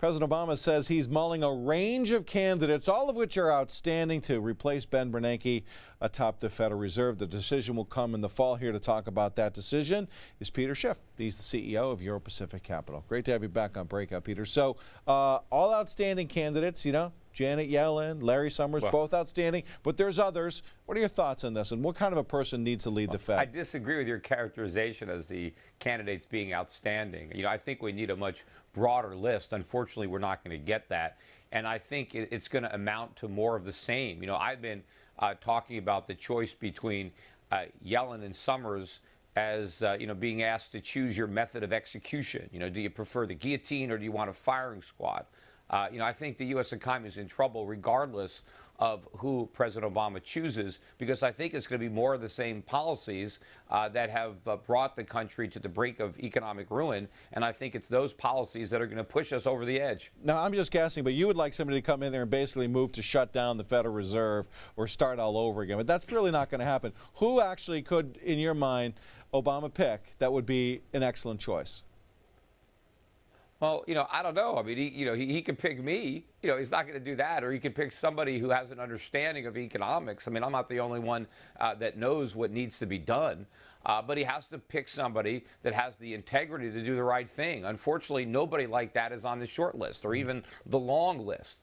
President Obama says he's mulling a range of candidates, all of which are outstanding, to replace Ben Bernanke atop the Federal Reserve. The decision will come in the fall. Here to talk about that decision is Peter Schiff. He's the CEO of Euro Pacific Capital. Great to have you back on Breakout, Peter. So all outstanding candidates, you know, Janet Yellen, Larry Summers, both outstanding, but there's others. What are your thoughts on this, and what kind of a person needs to lead the Fed? I disagree with your characterization as the candidates being outstanding. You know, I think we need a much broader list. Unfortunately, we're not going to get that, and I think it's going to amount to more of the same. You know, I've been talking about the choice between Yellen and Summers as you know, being asked to choose your method of execution. You know, do you prefer the guillotine or do you want a firing squad? You know, I think the U.S. economy is in trouble regardless of who President Obama chooses, because I think it's going to be more of the same policies that have brought the country to the brink of economic ruin, and I think it's those policies that are going to push us over the edge. Now, I'm just guessing, but you would like somebody to come in there and basically move to shut down the Federal Reserve or start all over again, but that's really not going to happen. Who actually could, in your mind, Obama pick that would be an excellent choice? Well, you know, I don't know. I mean, he could pick me. You know, he's not going to do that. Or he could pick somebody who has an understanding of economics. I mean, I'm not the only one that knows what needs to be done. But he has to pick somebody that has the integrity to do the right thing. Unfortunately, nobody like that is on the short list or even the long list.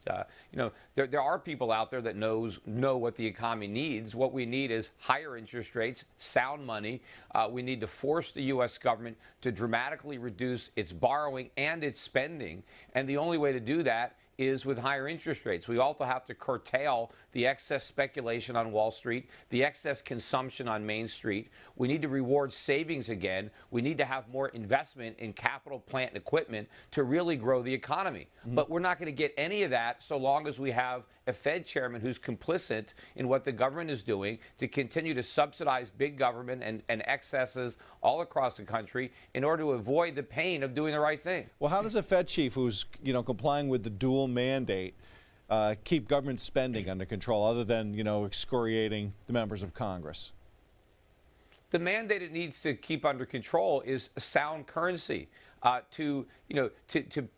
You know, there are people out there that know what the economy needs. What we need is higher interest rates, sound money. We need to force the U.S. government to dramatically reduce its borrowing and its spending. And the only way to do that is with higher interest rates. We also have to curtail the excess speculation on Wall Street, the excess consumption on Main Street. We need to reward savings again. We need to have more investment in capital, plant, and equipment to really grow the economy. But we're not going to get any of that so long as we have a Fed chairman who's complicit in what the government is doing to continue to subsidize big government and excesses all across the country in order to avoid the pain of doing the right thing. Well, how does a Fed chief who's, you know, complying with the dual mandate keep government spending under control, other than, you know, excoriating the members of Congress? The mandate it needs to keep under control is a sound currency to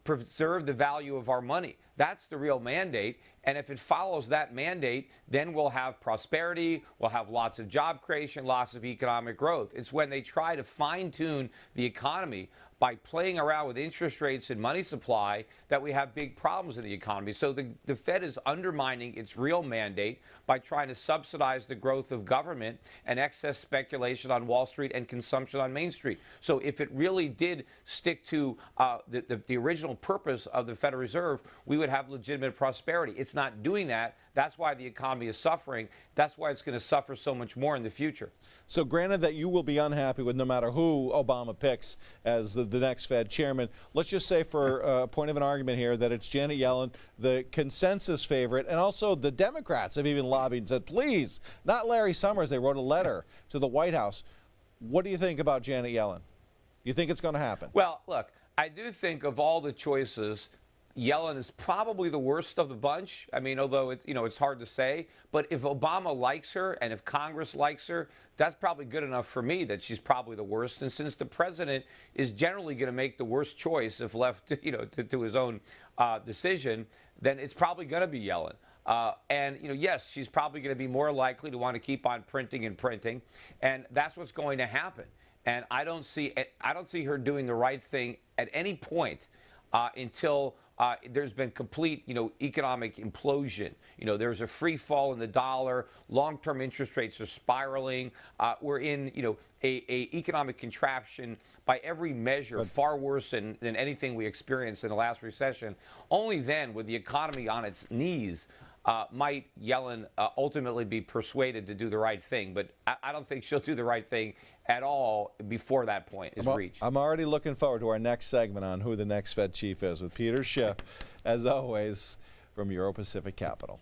preserve the value of our money. That's the real mandate. And if it follows that mandate, then we'll have prosperity, we'll have lots of job creation, lots of economic growth. It's when they try to fine-tune the economy by playing around with interest rates and money supply that we have big problems in the economy. So the Fed is undermining its real mandate by trying to subsidize the growth of government and excess speculation on Wall Street and consumption on Main Street. So if it really did stick to the original purpose of the Federal Reserve, we would have legitimate prosperity. It's not doing that. That's why the economy is suffering. That's why it's going to suffer so much more in the future. So granted that you will be unhappy with no matter who Obama picks as the next Fed chairman, let's just say for a point of an argument here that it's Janet Yellen, the consensus favorite, and also the Democrats have even lobbied and said, please, not Larry Summers. They wrote a letter to the White House. What do you think about Janet Yellen? You think it's going to happen? Well, look, I do think of all the choices, Yellen is probably the worst of the bunch. I mean, although it's hard to say, but if Obama likes her and if Congress likes her, that's probably good enough for me that she's probably the worst. And since the president is generally going to make the worst choice if left, to his own decision, then it's probably going to be Yellen. And yes, she's probably going to be more likely to want to keep on printing and printing, and that's what's going to happen. And I don't see her doing the right thing at any point until there's been complete, economic implosion. There's a free fall in the dollar. Long-term interest rates are spiraling. We're in, a economic contraction by every measure, far worse than anything we experienced in the last recession. Only then, with the economy on its knees, might Yellen ultimately be persuaded to do the right thing. But I don't think she'll do the right thing at all before that point is reached. I'm already looking forward to our next segment on who the next Fed chief is with Peter Schiff, as always, from Euro Pacific Capital.